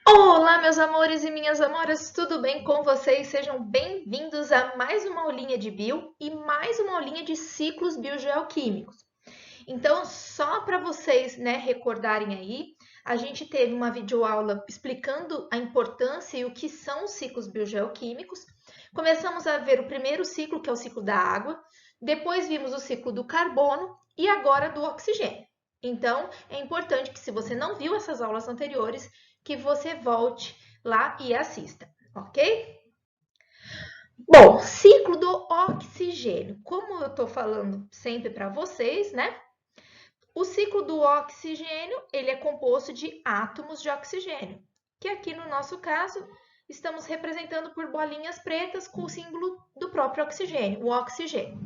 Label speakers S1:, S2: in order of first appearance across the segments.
S1: Olá, meus amores e minhas amoras, tudo bem com vocês? Sejam bem-vindos a mais uma aulinha de bio e mais uma aulinha de ciclos biogeoquímicos. Então, só para vocês, recordarem aí, a gente teve uma videoaula explicando a importância e o que são os ciclos biogeoquímicos. Começamos a ver o primeiro ciclo, que é o ciclo da água, depois vimos o ciclo do carbono e agora do oxigênio. Então, é importante que se você não viu essas aulas anteriores, que você volte lá e assista, ok? Bom, ciclo do oxigênio. Como eu estou falando sempre para vocês, o ciclo do oxigênio, ele é composto de átomos de oxigênio, que aqui no nosso caso, estamos representando por bolinhas pretas com o símbolo do próprio oxigênio, o oxigênio.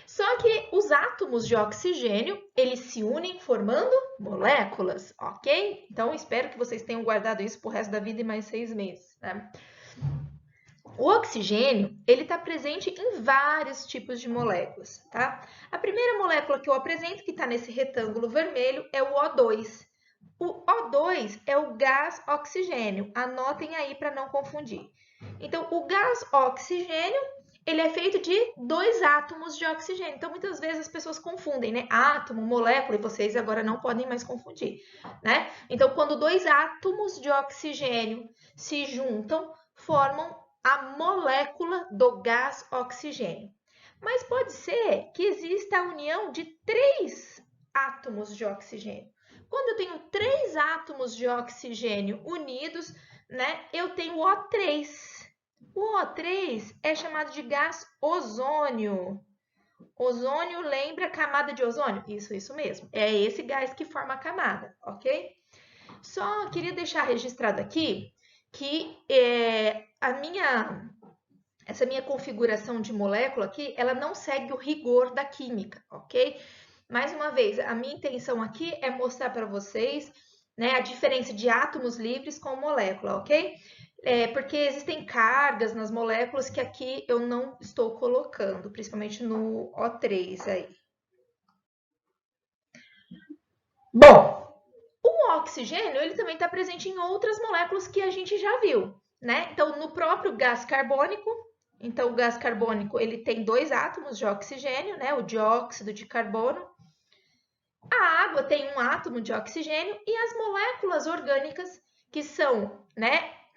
S1: Só que os átomos de oxigênio, eles se unem formando moléculas, ok? Então, espero que vocês tenham guardado isso pro resto da vida e mais 6 meses, né? O oxigênio, ele está presente em vários tipos de moléculas, tá? A primeira molécula que eu apresento, que está nesse retângulo vermelho, é o O2. O O2 é o gás oxigênio, anotem aí para não confundir. Então, o gás oxigênio, ele é feito de 2 átomos de oxigênio. Então, muitas vezes as pessoas confundem, né? Átomo, molécula, e vocês agora não podem mais confundir, né? Então, quando 2 átomos de oxigênio se juntam, formam a molécula do gás oxigênio. Mas pode ser que exista a união de 3 átomos de oxigênio. Quando eu tenho 3 átomos de oxigênio unidos, eu tenho o O3. O O3 é chamado de gás ozônio. Ozônio lembra camada de ozônio? Isso mesmo. É esse gás que forma a camada, ok? Só queria deixar registrado aqui que essa minha configuração de molécula aqui, ela não segue o rigor da química, ok? Mais uma vez, a minha intenção aqui é mostrar para vocês, a diferença de átomos livres com molécula, ok? Porque existem cargas nas moléculas que aqui eu não estou colocando, principalmente no O3 aí. Bom, o oxigênio, ele também está presente em outras moléculas que a gente já viu, né? Então, no próprio gás carbônico, então o gás carbônico, ele tem 2 átomos de oxigênio, né? O dióxido de carbono. A água tem um átomo de oxigênio e as moléculas orgânicas, que são,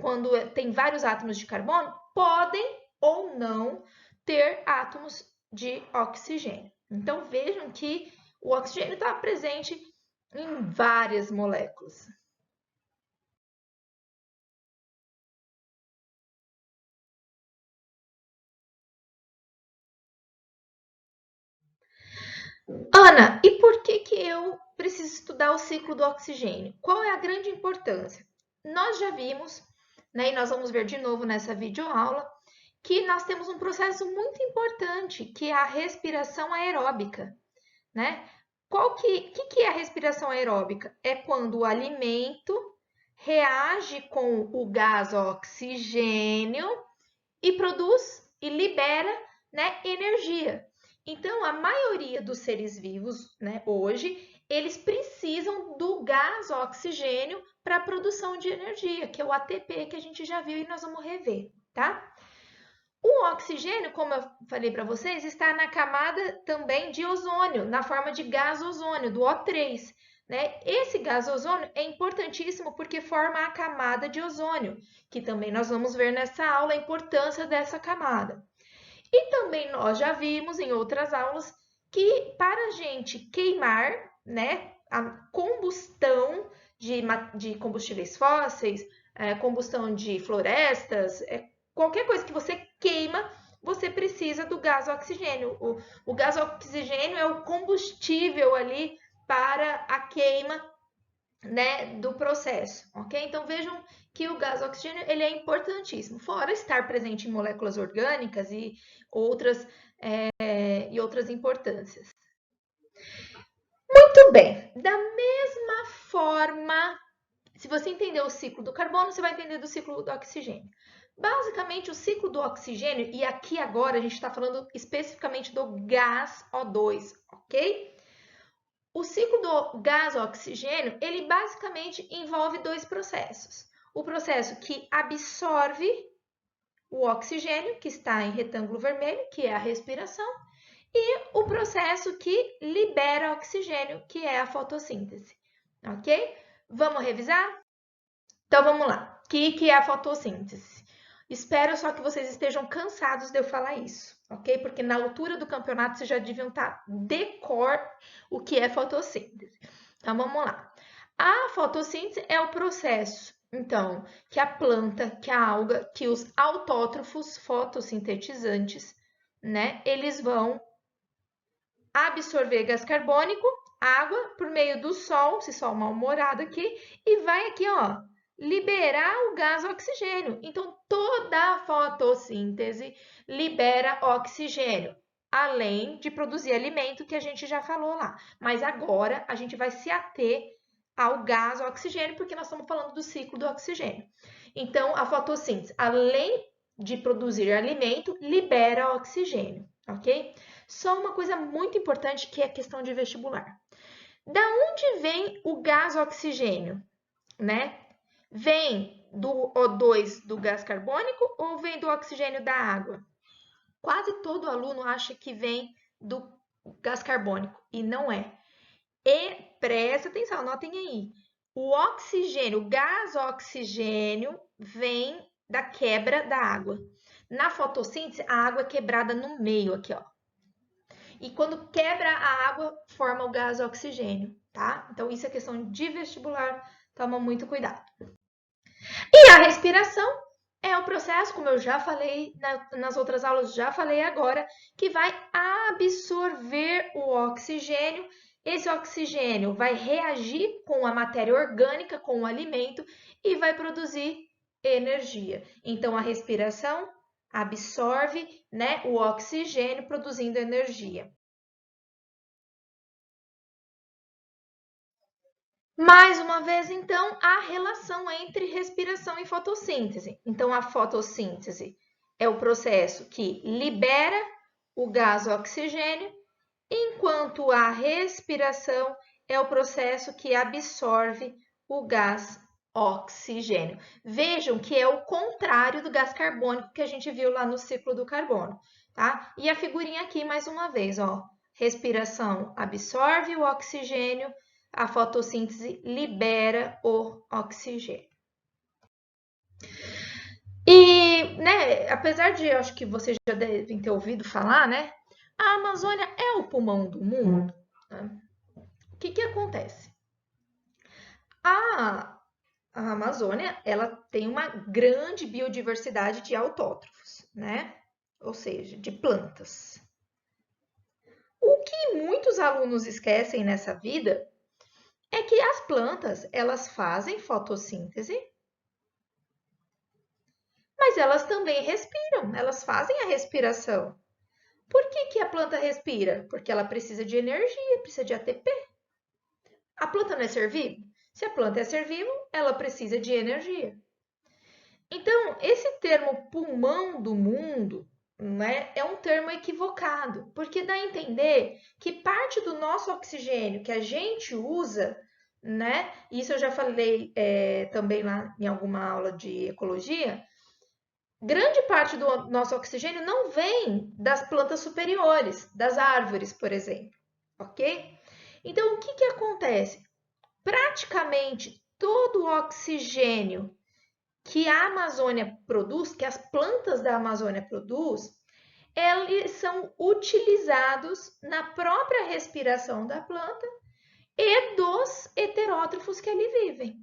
S1: quando tem vários átomos de carbono, podem ou não ter átomos de oxigênio. Então, vejam que o oxigênio está presente em várias moléculas. Ana, e por que eu preciso estudar o ciclo do oxigênio? Qual é a grande importância? Nós já vimos, e nós vamos ver de novo nessa videoaula, que nós temos um processo muito importante, que é a respiração aeróbica, né? Que é a respiração aeróbica? É quando o alimento reage com o gás oxigênio e produz e libera, energia. Então, a maioria dos seres vivos, hoje, eles precisam do gás oxigênio para a produção de energia, que é o ATP que a gente já viu e nós vamos rever, tá? O oxigênio, como eu falei para vocês, está na camada também de ozônio, na forma de gás ozônio, do O3. Esse gás ozônio é importantíssimo porque forma a camada de ozônio, que também nós vamos ver nessa aula a importância dessa camada. E também nós já vimos em outras aulas que para a gente queimar, a combustão de combustíveis fósseis, combustão de florestas, qualquer coisa que você queima, você precisa do gás oxigênio. O gás oxigênio é o combustível ali para a queima, do processo, ok? Então vejam que o gás oxigênio ele é importantíssimo, fora estar presente em moléculas orgânicas e outras importâncias. Muito bem, da mesma forma, se você entender o ciclo do carbono, você vai entender do ciclo do oxigênio. Basicamente, o ciclo do oxigênio, e aqui agora a gente está falando especificamente do gás O2, ok? O ciclo do gás oxigênio, ele basicamente envolve dois processos. O processo que absorve o oxigênio, que está em retângulo vermelho, que é a respiração, e o processo que libera oxigênio, que é a fotossíntese, ok? Vamos revisar? Então, vamos lá. O que é a fotossíntese? Espero só que vocês estejam cansados de eu falar isso, ok? Porque na altura do campeonato vocês já deviam estar de cor o que é fotossíntese. Então, vamos lá. A fotossíntese é o processo, então, que a planta, que a alga, que os autótrofos fotossintetizantes, né, eles vão absorver gás carbônico, água, por meio do sol, esse sol mal-humorado aqui, e vai aqui, ó, liberar o gás oxigênio. Então, toda a fotossíntese libera oxigênio, além de produzir alimento, que a gente já falou lá. Mas agora, a gente vai se ater ao gás oxigênio, porque nós estamos falando do ciclo do oxigênio. Então, a fotossíntese, além de produzir alimento, libera oxigênio, ok? Só uma coisa muito importante que é a questão de vestibular. Da onde vem o gás oxigênio, né? Vem do O2 do gás carbônico ou vem do oxigênio da água? Quase todo aluno acha que vem do gás carbônico e não é. E presta atenção, anotem aí. O oxigênio, o gás oxigênio vem da quebra da água. Na fotossíntese, a água é quebrada no meio aqui, ó. E quando quebra a água, forma o gás oxigênio, tá? Então, isso é questão de vestibular, toma muito cuidado. E a respiração é o processo, como eu já falei nas outras aulas, já falei agora, que vai absorver o oxigênio. Esse oxigênio vai reagir com a matéria orgânica, com o alimento, e vai produzir energia. Então, a respiração absorve, né, o oxigênio, produzindo energia. Mais uma vez, então, a relação entre respiração e fotossíntese. Então, a fotossíntese é o processo que libera o gás oxigênio, enquanto a respiração é o processo que absorve o gás oxigênio. Vejam que é o contrário do gás carbônico que a gente viu lá no ciclo do carbono, tá? E a figurinha aqui mais uma vez, ó. Respiração absorve o oxigênio, a fotossíntese libera o oxigênio. E, né, apesar de eu acho que vocês já devem ter ouvido falar, né? A Amazônia é o pulmão do mundo. Né? O que acontece? A Amazônia, ela tem uma grande biodiversidade de autótrofos, né? Ou seja, de plantas. O que muitos alunos esquecem nessa vida é que as plantas, elas fazem fotossíntese, mas elas também respiram, elas fazem a respiração. Por que a planta respira? Porque ela precisa de energia, precisa de ATP. A planta não é ser vivo? Se a planta é ser vivo, ela precisa de energia. Então, esse termo pulmão do mundo, né, é um termo equivocado, porque dá a entender que parte do nosso oxigênio que a gente usa, né, isso eu já falei também lá em alguma aula de ecologia, grande parte do nosso oxigênio não vem das plantas superiores, das árvores, por exemplo, ok? Então, o que acontece? Praticamente todo o oxigênio que a Amazônia produz, que as plantas da Amazônia produz, eles são utilizados na própria respiração da planta e dos heterótrofos que ali vivem,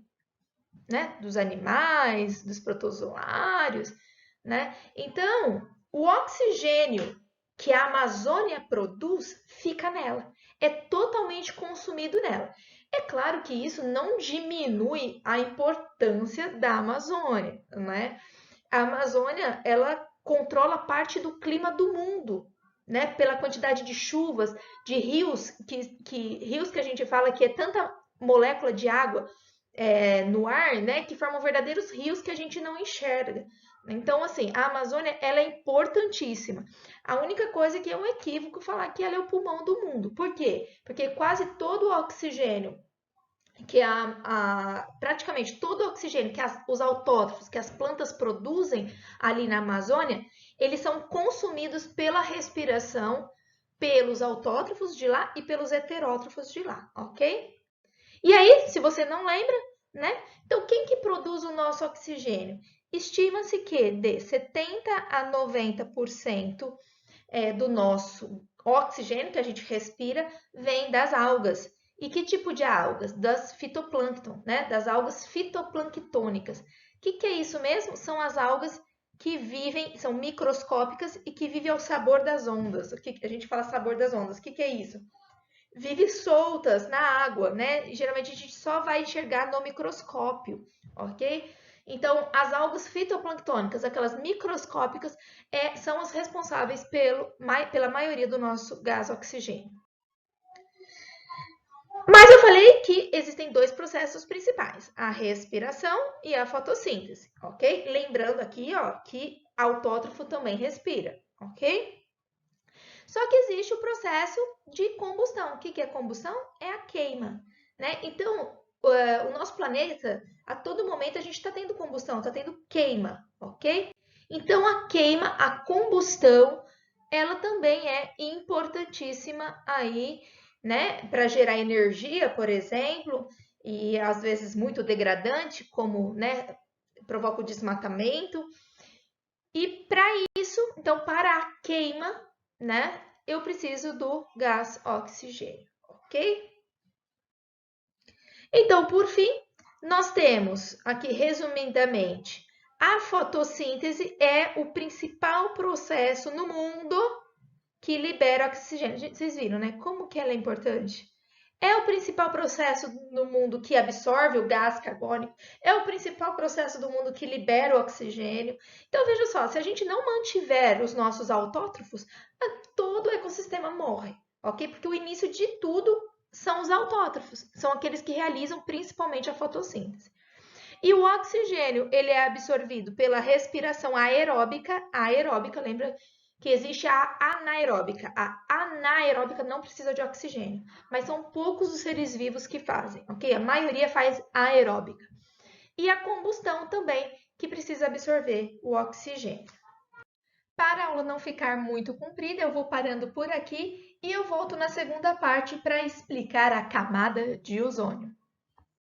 S1: né? Dos animais, dos protozoários, né? Então, o oxigênio que a Amazônia produz fica nela, é totalmente consumido nela. É claro que isso não diminui a importância da Amazônia, né? A Amazônia, ela controla parte do clima do mundo, né? Pela quantidade de chuvas, de rios, rios que a gente fala que é tanta molécula de água no ar, né, que formam verdadeiros rios que a gente não enxerga. Então, assim, a Amazônia, ela é importantíssima. A única coisa que é um equívoco falar que ela é o pulmão do mundo. Por quê? Porque quase todo o oxigênio que praticamente todo o oxigênio que os autótrofos, que as plantas produzem ali na Amazônia, eles são consumidos pela respiração, pelos autótrofos de lá e pelos heterótrofos de lá, ok? E aí, se você não lembra, né? Então, quem que produz o nosso oxigênio? Estima-se que de 70 a 90% do nosso oxigênio que a gente respira vem das algas. E que tipo de algas? Das fitoplâncton, né? Das algas fitoplanctônicas. O que é isso mesmo? São as algas que vivem, são microscópicas e que vivem ao sabor das ondas. O que a gente fala sabor das ondas? O que é isso? Vive soltas na água, né? Geralmente a gente só vai enxergar no microscópio, ok? Então, as algas fitoplanctônicas, aquelas microscópicas, são as responsáveis pela maioria do nosso gás oxigênio. Mas eu falei que existem dois processos principais, a respiração e a fotossíntese, ok? Lembrando aqui, ó, que autótrofo também respira, ok? Só que existe o processo de combustão. O que é combustão? É a queima, né? Então, o nosso planeta, a todo momento, a gente está tendo combustão, está tendo queima, ok? Então, a queima, a combustão, ela também é importantíssima aí, né? Para gerar energia, por exemplo, e às vezes muito degradante, como, né? Provoca o desmatamento. E para isso, então, para a queima, né, eu preciso do gás oxigênio, ok? Então, por fim, nós temos aqui, resumidamente, a fotossíntese é o principal processo no mundo que libera oxigênio. Gente, vocês viram, né? Como que ela é importante? É o principal processo no mundo que absorve o gás carbônico, é o principal processo do mundo que libera o oxigênio. Então, veja só, se a gente não mantiver os nossos autótrofos, todo o ecossistema morre, ok? Porque o início de tudo são os autótrofos, são aqueles que realizam principalmente a fotossíntese. E o oxigênio, ele é absorvido pela respiração aeróbica, lembra que existe a anaeróbica. A anaeróbica não precisa de oxigênio, mas são poucos os seres vivos que fazem, ok? A maioria faz aeróbica. E a combustão também, que precisa absorver o oxigênio. Para a aula não ficar muito comprida, eu vou parando por aqui e eu volto na segunda parte para explicar a camada de ozônio.